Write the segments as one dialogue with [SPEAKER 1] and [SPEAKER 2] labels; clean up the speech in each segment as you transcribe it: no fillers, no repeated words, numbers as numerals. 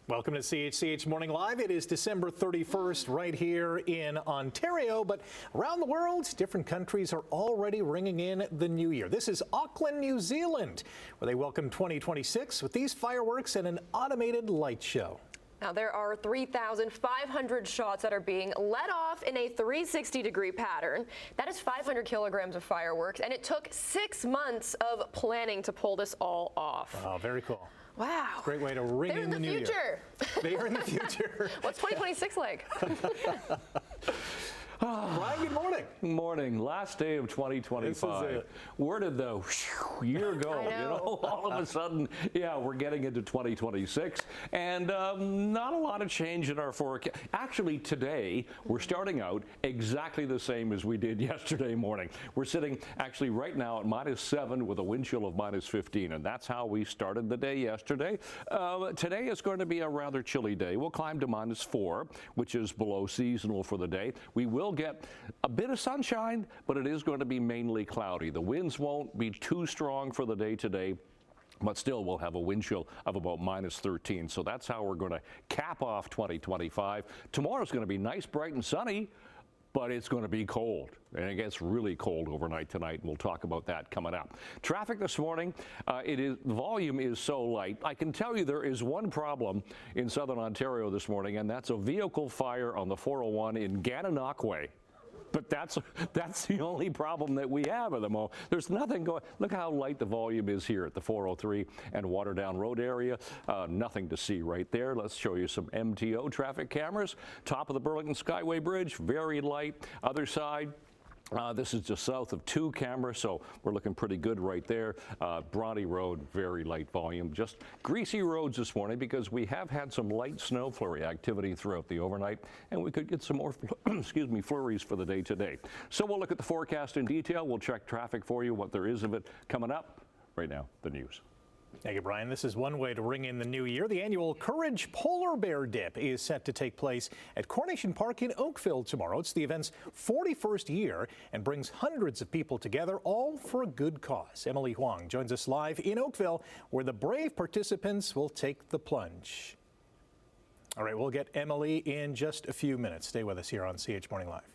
[SPEAKER 1] Welcome to CHCH Morning Live. It is December 31st right here in Ontario, but around the world, different countries are already ringing in the new year. This is Auckland, New Zealand, where they welcome 2026 with these fireworks and an automated light show.
[SPEAKER 2] Now, there are 3,500 shots that are being let off in a 360-degree pattern. That is 500 kilograms of fireworks, and it took 6 months of planning to pull this all off.
[SPEAKER 1] Oh, very cool.
[SPEAKER 2] Wow.
[SPEAKER 1] Great way to ring in the new year. They are in the future.
[SPEAKER 2] What's 2026 like?
[SPEAKER 1] Brian, good morning.
[SPEAKER 3] Morning. Last day of 2025. Where did the year go? You know, all of a sudden, yeah, we're getting into 2026, and not a lot of change in our forecast. Actually, today we're starting out exactly the same as we did yesterday morning. We're sitting actually right now at -7 with a wind chill of -15, and that's how we started the day yesterday. Today is going to be a rather chilly day. We'll climb to -4, which is below seasonal for the day. We will get a bit of sunshine, but it is going to be mainly cloudy. The winds won't be too strong for the day today, but still we'll have a wind chill of about -13. So that's how we're going to cap off 2025. Tomorrow's going to be nice, bright and sunny, but it's going to be cold, and it gets really cold overnight tonight, and we'll talk about that coming up. Traffic this morning, the volume is so light. I can tell you there is one problem in southern Ontario this morning, and that's a vehicle fire on the 401 in Gananoque. But that's the only problem that we have at the moment. There's nothing going. Look how light the volume is here at the 403 and Waterdown Road area. Nothing to see right there. Let's show you some MTO traffic cameras. Top of the Burlington Skyway Bridge, very light. Other side. This is just south of 2 cameras, so we're looking pretty good right there. Bronte Road, very light volume. Just greasy roads this morning because we have had some light snow flurry activity throughout the overnight, and we could get some more flurries for the day today. So we'll look at the forecast in detail. We'll check traffic for you, what there is of it coming up. Right now, the news.
[SPEAKER 1] Thank you, Brian. This is one way to ring in the new year. The annual Courage Polar Bear Dip is set to take place at Coronation Park in Oakville tomorrow. It's the event's 41st year and brings hundreds of people together, all for a good cause. Emily Huang joins us live in Oakville, where the brave participants will take the plunge. All right, we'll get Emily in just a few minutes. Stay with us here on CH Morning Live.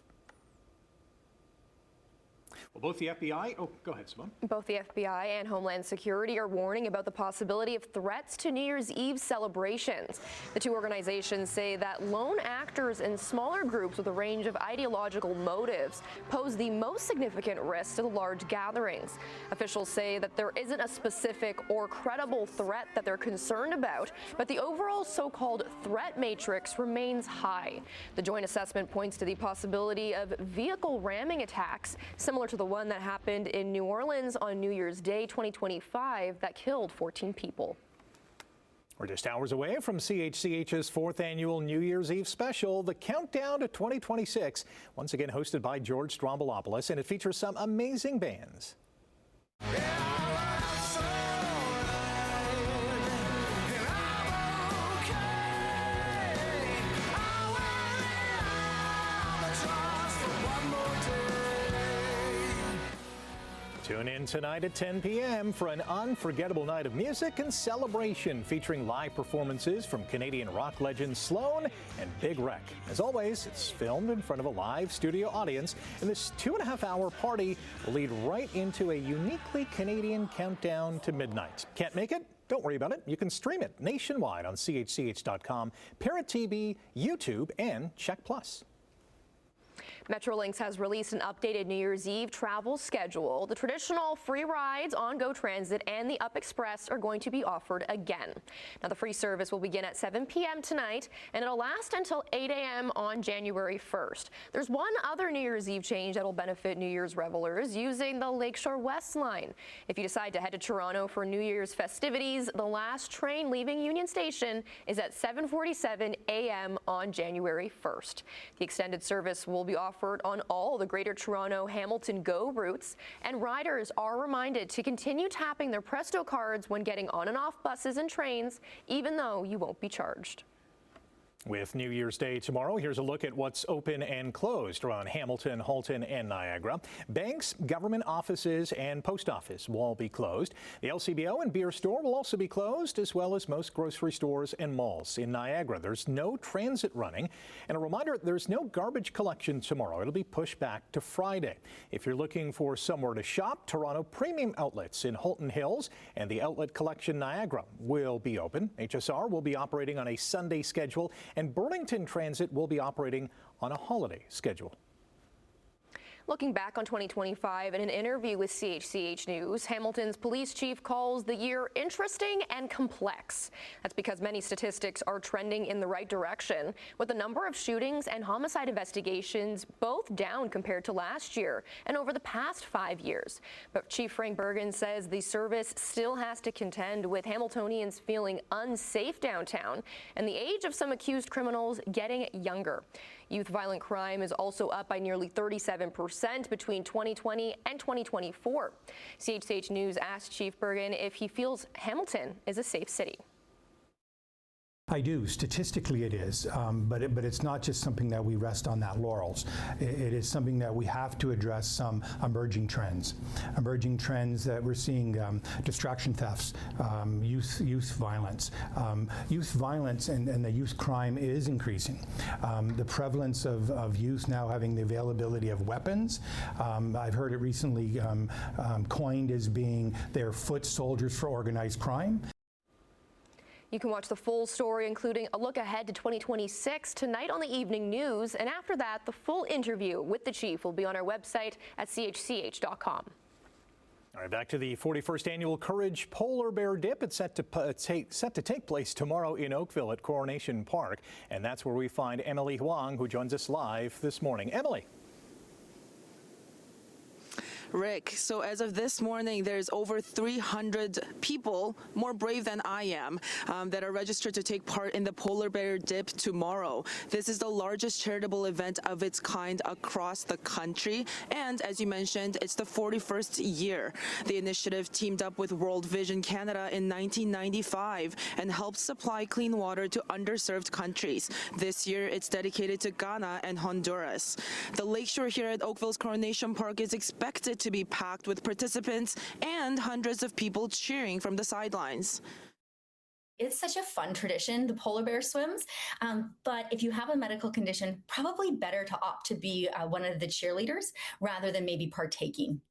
[SPEAKER 1] Well, both the FBI, go ahead, Simone.
[SPEAKER 2] Both the FBI and Homeland Security are warning about the possibility of threats to New Year's Eve celebrations. The two organizations say that lone actors and smaller groups with a range of ideological motives pose the most significant risk to the large gatherings. Officials say that there isn't a specific or credible threat that they're concerned about, but the overall so-called threat matrix remains high. The joint assessment points to the possibility of vehicle ramming attacks, similar to the one that happened in New Orleans on New Year's Day 2025 that killed 14 people.
[SPEAKER 1] We're just hours away from CHCH's 4th annual New Year's Eve special, The Countdown to 2026, once again hosted by George Strombolopoulos, and it features some amazing bands. Tune in tonight at 10 p.m. for an unforgettable night of music and celebration featuring live performances from Canadian rock legends Sloan and Big Wreck. As always, it's filmed in front of a live studio audience, and this 2.5-hour party will lead right into a uniquely Canadian countdown to midnight. Can't make it? Don't worry about it. You can stream it nationwide on chch.com, Parrot TV, YouTube, and Check Plus.
[SPEAKER 2] Metrolinx has released an updated New Year's Eve travel schedule. The traditional free rides on GO Transit and the Up Express are going to be offered again. Now, the free service will begin at 7 p.m. tonight, and it'll last until 8 a.m. on January 1st. There's one other New Year's Eve change that'll benefit New Year's revelers using the Lakeshore West line. If you decide to head to Toronto for New Year's festivities, the last train leaving Union Station is at 7:47 a.m. on January 1st. The extended service will be offered on all the Greater Toronto Hamilton GO routes, and riders are reminded to continue tapping their Presto cards when getting on and off buses and trains, even though you won't be charged.
[SPEAKER 1] With New Year's Day tomorrow, here's a look at what's open and closed around Hamilton, Halton, and Niagara. Banks, government offices, and post office will all be closed. The LCBO and beer store will also be closed, as well as most grocery stores and malls. In Niagara, there's no transit running. And a reminder, there's no garbage collection tomorrow. It'll be pushed back to Friday. If you're looking for somewhere to shop, Toronto Premium Outlets in Halton Hills and the Outlet Collection Niagara will be open. HSR will be operating on a Sunday schedule, and Burlington Transit will be operating on a holiday schedule.
[SPEAKER 2] Looking back on 2025, in an interview with CHCH News, Hamilton's police chief calls the year interesting and complex. That's because many statistics are trending in the right direction, with the number of shootings and homicide investigations both down compared to last year and over the past 5 years. But Chief Frank Bergen says the service still has to contend with Hamiltonians feeling unsafe downtown and the age of some accused criminals getting younger. Youth violent crime is also up by nearly 37% between 2020 and 2024. CHCH News asked Chief Bergen if he feels Hamilton is a safe city.
[SPEAKER 4] I do. Statistically, it is, but it's not just something that we rest on that laurels. It is something that we have to address some emerging trends that we're seeing: distraction thefts, youth violence. Youth violence and the youth crime is increasing. The prevalence of youth now having the availability of weapons. I've heard it recently coined as being their foot soldiers for organized crime.
[SPEAKER 2] You can watch the full story, including a look ahead to 2026, tonight on the evening news. And after that, the full interview with the chief will be on our website at chch.com.
[SPEAKER 1] All right, back to the 41st annual Courage Polar Bear Dip. It's set to take place tomorrow in Oakville at Coronation Park. And that's where we find Emily Huang, who joins us live this morning. Emily.
[SPEAKER 5] Rick, so as of this morning, there's over 300 people, more brave than I am, that are registered to take part in the Polar Bear Dip tomorrow. This is the largest charitable event of its kind across the country. And as you mentioned, it's the 41st year. The initiative teamed up with World Vision Canada in 1995 and helped supply clean water to underserved countries. This year, it's dedicated to Ghana and Honduras. The lakeshore here at Oakville's Coronation Park is expected to be packed with participants and hundreds of people cheering from the sidelines.
[SPEAKER 6] It's such a fun tradition, the polar bear swims, but if you have a medical condition, probably better to opt to be one of the cheerleaders rather than maybe partaking.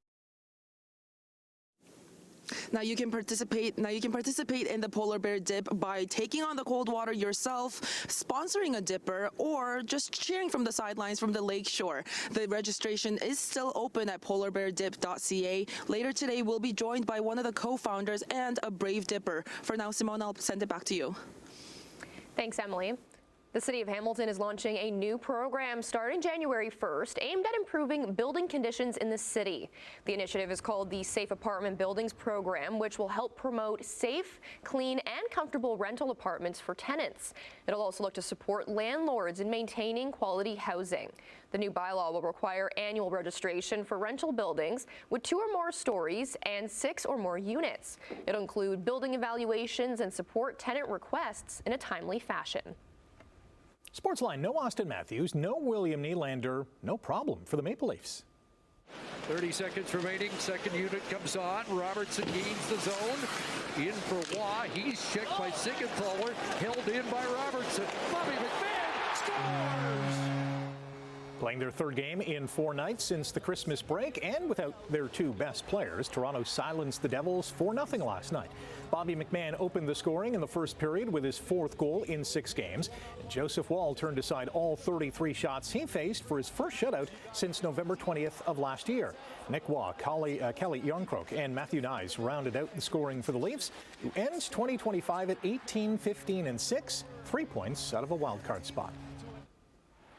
[SPEAKER 5] Now you can participate in the Polar Bear Dip by taking on the cold water yourself, sponsoring a dipper, or just cheering from the sidelines from the lake shore. The registration is still open at polarbeardip.ca. Later today, we'll be joined by one of the co-founders and a brave dipper. For now, Simone, I'll send it back to you.
[SPEAKER 2] Thanks, Emily. The City of Hamilton is launching a new program starting January 1st aimed at improving building conditions in the city. The initiative is called the Safe Apartment Buildings Program, which will help promote safe, clean, and comfortable rental apartments for tenants. It'll also look to support landlords in maintaining quality housing. The new bylaw will require annual registration for rental buildings with 2 or more stories and 6 or more units. It'll include building evaluations and support tenant requests in a timely fashion.
[SPEAKER 1] Sportsline, no Austin Matthews, no William Nylander, no problem for the Maple Leafs.
[SPEAKER 7] 30 seconds remaining. Second unit comes on. Robertson gains the zone. In for Waugh. He's checked by Siegenthaler. Held in by Robertson. Bobby McMahon scores!
[SPEAKER 1] Playing their 3rd game in 4 nights since the Christmas break, and without their 2 best players, Toronto silenced the Devils 4-0 last night. Bobby McMahon opened the scoring in the first period with his 4th goal in 6 games. Joseph Woll turned aside all 33 shots he faced for his first shutout since November 20th of last year. Nick Waugh, Kelly Yarncroke, and Matthew Nyes rounded out the scoring for the Leafs, who ends 2025 at 18, 15, and 6, 3 points out of a wildcard spot.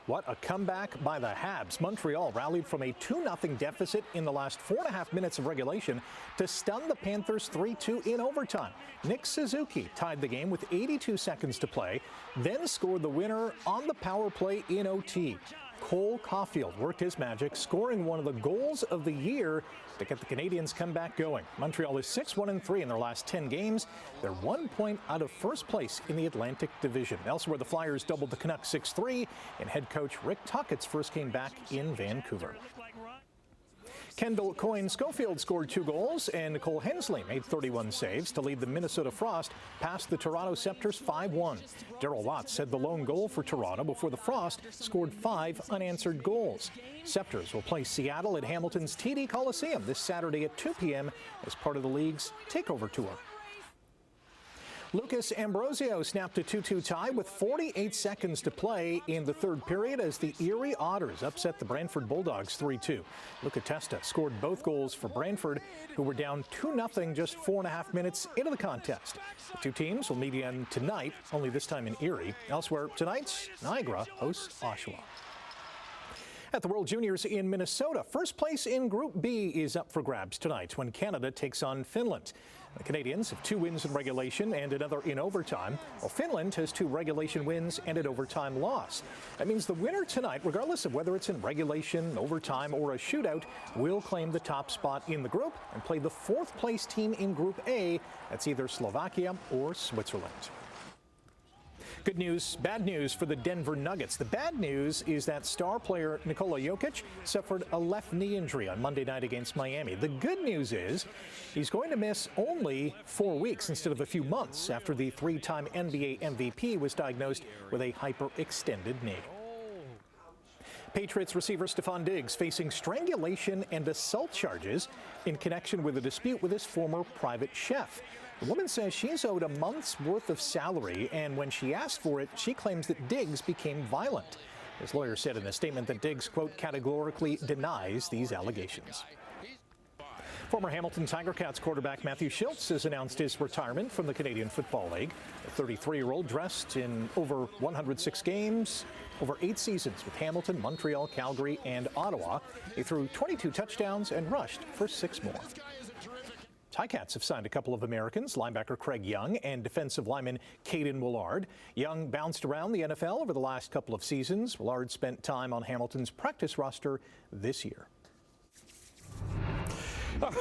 [SPEAKER 1] What a comeback by the Habs. Montreal rallied from a 2-0 deficit in the last 4.5 minutes of regulation to stun the Panthers 3-2 in overtime. Nick Suzuki tied the game with 82 seconds to play, then scored the winner on the power play in OT. Cole Caulfield worked his magic, scoring one of the goals of the year to get the Canadiens come back going. Montreal is 6-1-3 in their last 10 games. They're 1 point out of first place in the Atlantic Division. Elsewhere, the Flyers doubled the Canucks 6-3, and head coach Rick Tocchet's first game back in Vancouver. Kendall Coyne-Schofield scored 2 goals, and Nicole Hensley made 31 saves to lead the Minnesota Frost past the Toronto Scepters 5-1. Darryl Watts had the lone goal for Toronto before the Frost scored 5 unanswered goals. Scepters will play Seattle at Hamilton's TD Coliseum this Saturday at 2 p.m. as part of the league's takeover tour. Lucas Ambrosio snapped a 2-2 tie with 48 seconds to play in the third period as the Erie Otters upset the Brantford Bulldogs 3-2. Luca Testa scored both goals for Brantford, who were down 2-0 just 4.5 minutes into the contest. The two teams will meet again tonight, only this time in Erie. Elsewhere tonight, Niagara hosts Oshawa. At the World Juniors in Minnesota, first place in Group B is up for grabs tonight when Canada takes on Finland. The Canadians have 2 wins in regulation and another in overtime, while Finland has 2 regulation wins and an overtime loss. That means the winner tonight, regardless of whether it's in regulation, overtime, or a shootout, will claim the top spot in the group and play the 4th place team in Group A. That's either Slovakia or Switzerland. Good news, bad news for the Denver Nuggets. The bad news is that star player Nikola Jokic suffered a left knee injury on Monday night against Miami. The good news is he's going to miss only 4 weeks instead of a few months after the 3-time NBA MVP was diagnosed with a hyperextended knee. Patriots receiver Stephon Diggs facing strangulation and assault charges in connection with a dispute with his former private chef. The woman says she's owed a month's worth of salary, and when she asked for it, she claims that Diggs became violent. His lawyer said in a statement that Diggs, quote, categorically denies these allegations. Former Hamilton Tiger Cats quarterback Matthew Schultz has announced his retirement from the Canadian Football League. The 33-year-old dressed in over 106 games, over 8 seasons with Hamilton, Montreal, Calgary, and Ottawa. He threw 22 touchdowns and rushed for 6 more. Ticats have signed a couple of Americans, linebacker Craig Young and defensive lineman Caden Willard. Young bounced around the NFL over the last couple of seasons. Willard spent time on Hamilton's practice roster this year.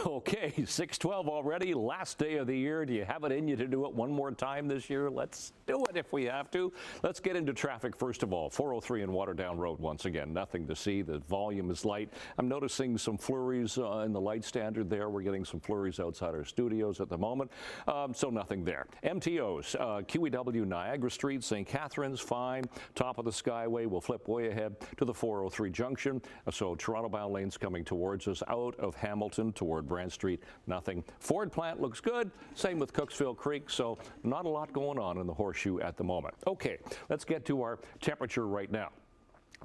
[SPEAKER 3] Okay, 6:12 already, last day of the year. Do you have it in you to do it one more time this year? Let's do it if we have to. Let's get into traffic first of all. 403 and Waterdown Road once again. Nothing to see. The volume is light. I'm noticing some flurries in the light standard there. We're getting some flurries outside our studios at the moment, so nothing there. MTOs, QEW Niagara Street, St. Catharines, fine. Top of the Skyway, we'll flip way ahead to the 403 junction. So Toronto-bound lanes coming towards us out of Hamilton toward Brant Street, nothing. Ford plant looks good. Same with Cooksville Creek, so not a lot going on in the Horseshoe at the moment. Okay, let's get to our temperature right now.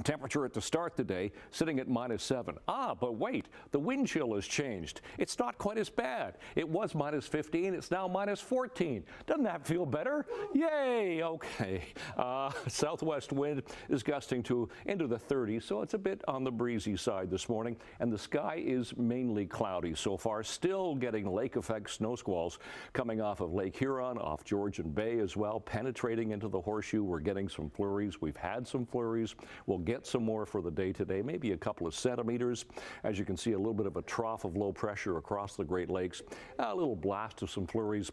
[SPEAKER 3] Temperature at the start today sitting at -7. But wait, the wind chill has changed. It's not quite as bad. It was -15. It's now -14. Doesn't that feel better? Yay! Okay. Southwest wind is gusting into the 30s, so it's a bit on the breezy side this morning. And the sky is mainly cloudy so far. Still getting lake effect snow squalls coming off of Lake Huron, off Georgian Bay as well, penetrating into the Horseshoe. We're getting some flurries. We've had some flurries. We'll get some more for the day today, maybe a couple of centimeters. As you can see, a little bit of a trough of low pressure across the Great Lakes. A little blast of some flurries.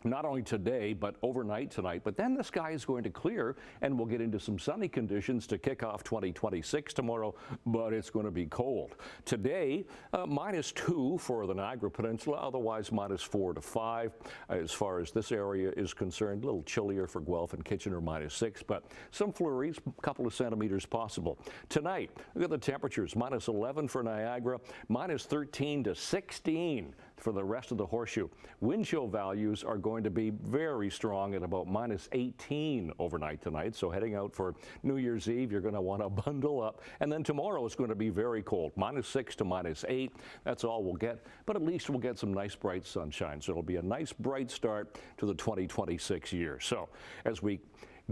[SPEAKER 3] Not only today, but overnight tonight. But then the sky is going to clear, and we'll get into some sunny conditions to kick off 2026 tomorrow, but it's going to be cold. Today, -2 for the Niagara Peninsula, otherwise -4 to 5. As far as this area is concerned, a little chillier for Guelph and Kitchener, -6, but some flurries, a couple of centimeters possible. Tonight, look at the temperatures, -11 for Niagara, -13 to 16 for the rest of the Horseshoe. Wind chill values are going to be very strong at about -18 overnight tonight. So heading out for New Year's Eve, you're going to want to bundle up. And then tomorrow is going to be very cold, -6 to -8. That's all we'll get. But at least we'll get some nice bright sunshine. So it'll be a nice bright start to the 2026 year. So as we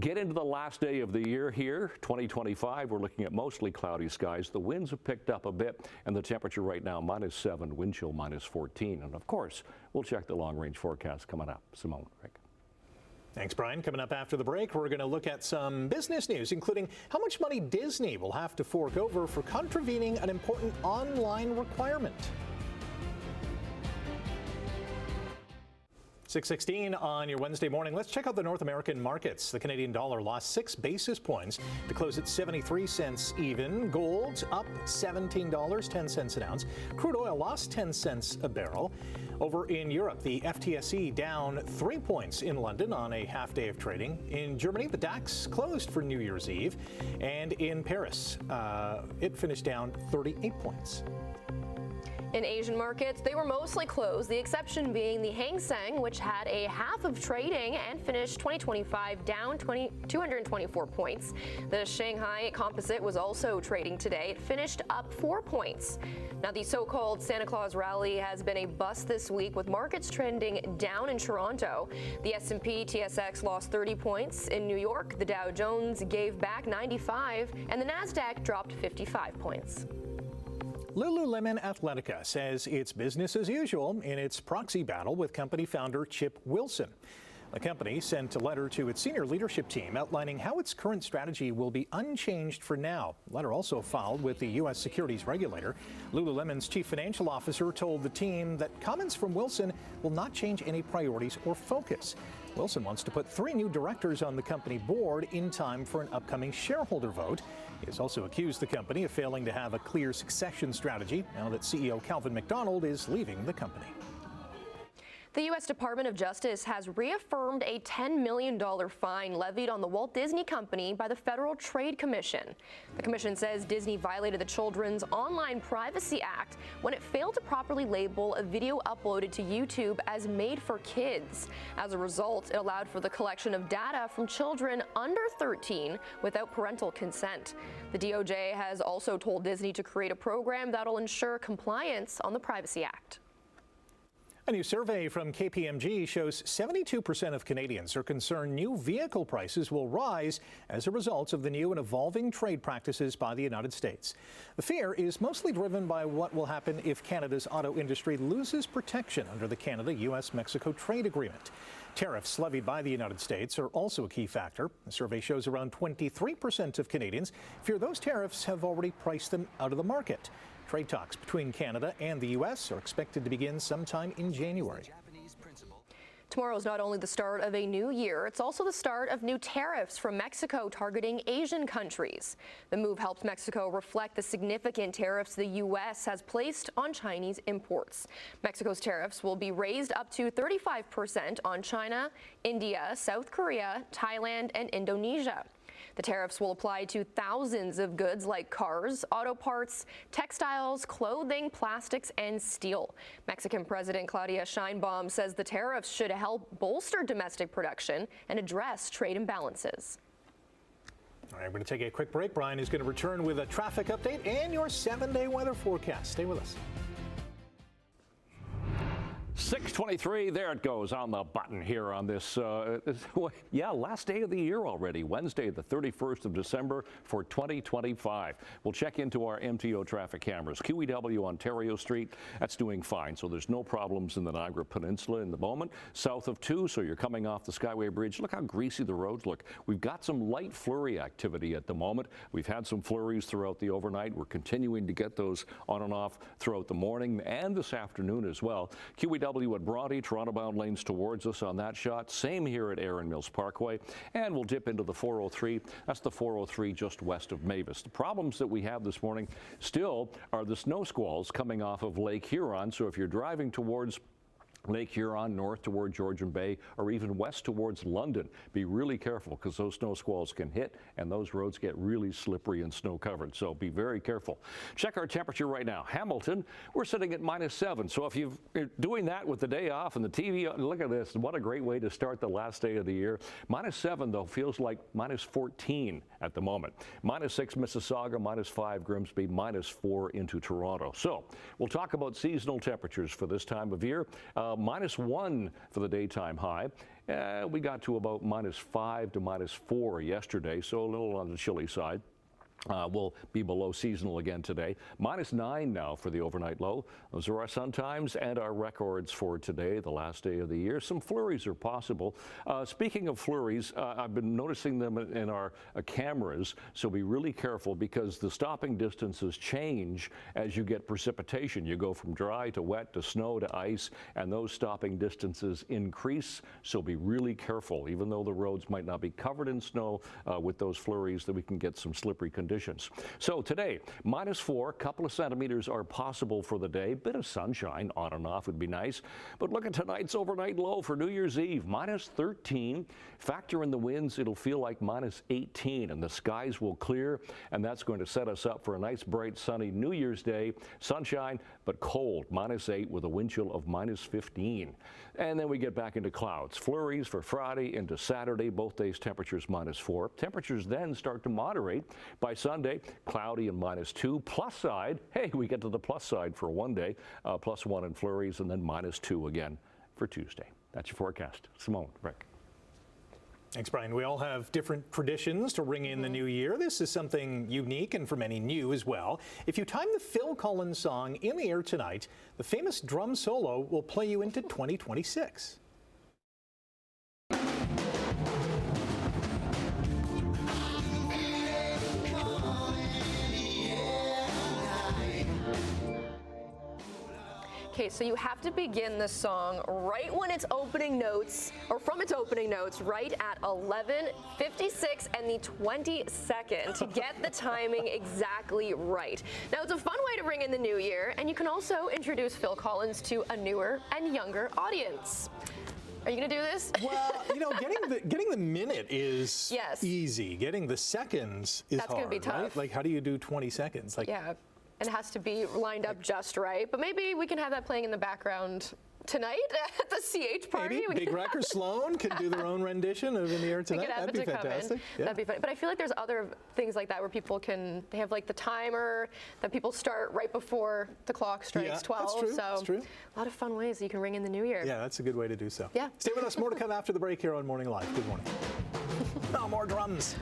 [SPEAKER 3] get into the last day of the year here, 2025, we're looking at mostly cloudy skies. The winds have picked up a bit, and the temperature right now, -7, wind chill -14. And of course, we'll check the long-range forecast coming up. Simone, Rick.
[SPEAKER 1] Thanks, Brian. Coming up after the break, we're going to look at some business news, including how much money Disney will have to fork over for contravening an important online requirement. 6:16 on your Wednesday morning. Let's check out the North American markets. The Canadian dollar lost 6 basis points to close at 73 cents even. Gold up $17.10 an ounce. Crude oil lost 10 cents a barrel. Over in Europe, the FTSE down 3 points in London on a half day of trading. In Germany, the DAX closed for New Year's Eve. And in Paris, it finished down 38 points.
[SPEAKER 2] In Asian markets, they were mostly closed, the exception being the Hang Seng, which had a half of trading and finished 2025 down 224 points. The Shanghai Composite was also trading today. It finished up 4 points. Now, the so-called Santa Claus rally has been a bust this week, with markets trending down in Toronto. The S&P TSX lost 30 points. In New York, the Dow Jones gave back 95, and the Nasdaq dropped 55 points.
[SPEAKER 1] Lululemon Athletica says it's business as usual in its proxy battle with company founder Chip Wilson. The company sent a letter to its senior leadership team outlining how its current strategy will be unchanged for now. The letter also filed with the U.S. securities regulator. Lululemon's chief financial officer told the team that comments from Wilson will not change any priorities or focus. Wilson wants to put 3 new directors on the company board in time for an upcoming shareholder vote. He has also accused the company of failing to have a clear succession strategy now that CEO Calvin McDonald is leaving the company.
[SPEAKER 2] The U.S. Department of Justice has reaffirmed a $10 million fine levied on the Walt Disney Company by the Federal Trade Commission. The commission says Disney violated the Children's Online Privacy Act when it failed to properly label a video uploaded to YouTube as made for kids. As a result, it allowed for the collection of data from children under 13 without parental consent. The DOJ has also told Disney to create a program that'll ensure compliance on the Privacy Act.
[SPEAKER 1] A new survey from KPMG shows 72% of Canadians are concerned new vehicle prices will rise as a result of the new and evolving trade practices by the United States. The fear is mostly driven by what will happen if Canada's auto industry loses protection under the Canada-US-Mexico trade agreement. Tariffs levied by the United States are also a key factor. The survey shows around 23% of Canadians fear those tariffs have already priced them out of the market. Trade talks between Canada and the U.S. are expected to begin sometime in January.
[SPEAKER 2] Tomorrow is not only the start of a new year, it's also the start of new tariffs from Mexico targeting Asian countries. The move helps Mexico reflect the significant tariffs the U.S. has placed on Chinese imports. Mexico's tariffs will be raised up to 35% on China, India, South Korea, Thailand, and Indonesia. The tariffs will apply to thousands of goods like cars, auto parts, textiles, clothing, plastics, and steel. Mexican President Claudia Sheinbaum says the tariffs should help bolster domestic production and address trade imbalances.
[SPEAKER 1] All right, we're going to take a quick break. Brian is going to return with a traffic update and your 7-day weather forecast. Stay with us.
[SPEAKER 3] 6:23, there it goes on the button here on this, last day of the year already, Wednesday, the 31st of December for 2025. We'll check into our MTO traffic cameras. QEW Ontario Street, that's doing fine, so there's no problems in the Niagara Peninsula in the moment. South of 2, so you're coming off the Skyway Bridge. Look how greasy the roads look. We've got some light flurry activity at the moment. We've had some flurries throughout the overnight. We're continuing to get those on and off throughout the morning and this afternoon as well. QEW at Bronte, Toronto-bound lanes towards us on that shot. Same here at Erin Mills Parkway. And we'll dip into the 403. That's the 403 just west of Mavis. The problems that we have this morning still are the snow squalls coming off of Lake Huron. So if you're driving towards Lake Huron, north toward Georgian Bay, or even west towards London, be really careful because those snow squalls can hit and those roads get really slippery and snow covered. So be very careful. Check our temperature right now. Hamilton, we're sitting at -7. So if you're doing that with the day off and the TV, look at this. What a great way to start the last day of the year. -7 though feels like -14 at the moment. -6 Mississauga, -5 Grimsby, -4 into Toronto. So we'll talk about seasonal temperatures for this time of year. -1 for the daytime high. We got to about -5 to -4 yesterday, so a little on the chilly side. will be below seasonal again today. -9 now for the overnight low. Those are our sun times and our records for today, the last day of the year. Some flurries are possible. Speaking of flurries, I've been noticing them in our cameras, so be really careful because the stopping distances change as you get precipitation. You go from dry to wet to snow to ice, and those stopping distances increase, so be really careful. Even though the roads might not be covered in snow, with those flurries, that we can get some slippery conditions. So today, -4, couple of centimeters are possible for the day. Bit of sunshine on and off would be nice. But look at tonight's overnight low for New Year's Eve, -13. Factor in the winds, it'll feel like -18, and the skies will clear, and that's going to set us up for a nice, bright, sunny New Year's Day. Sunshine, but cold, -8 with a wind chill of -15. And then we get back into clouds. Flurries for Friday into Saturday, both days temperatures -4. Temperatures then start to moderate by Sunday, cloudy and -2. Plus side, hey, we get to the plus side for one day, +1 in flurries, and then -2 again for Tuesday. That's your forecast. Simone, Rick.
[SPEAKER 1] Thanks, Brian. We all have different traditions to ring in the new year. This is something unique and for many new as well. If you time the Phil Collins song in the air tonight, the famous drum solo will play you into 2026.
[SPEAKER 2] Okay, so you have to begin the song right when its opening notes, or from its opening notes, right at 11:56 and the 22nd to get the timing exactly right. Now, it's a fun way to ring in the new year, and you can also introduce Phil Collins to a newer and younger audience. Are you going to do this?
[SPEAKER 1] Well, you know, getting the minute is easy. Getting the seconds is hard.
[SPEAKER 2] That's going to be tough.
[SPEAKER 1] Right? Like, how do you do 20 seconds? Like,
[SPEAKER 2] yeah. It has to be lined up just right, but maybe we can have that playing in the background tonight at the CH party.
[SPEAKER 1] Maybe Big Wreck or Sloan can do their own rendition of In the Air Tonight. That'd be fantastic. Yeah.
[SPEAKER 2] That'd be fun. But I feel like there's other things like that where people they have like the timer that people start right before the clock strikes 12.
[SPEAKER 1] That's true.
[SPEAKER 2] So
[SPEAKER 1] that's true.
[SPEAKER 2] A lot of fun ways that you can ring in the new year.
[SPEAKER 1] Yeah, that's a good way to do so.
[SPEAKER 2] Yeah.
[SPEAKER 1] Stay with us. More to come after the break here on Morning Live. Good morning. No more drums.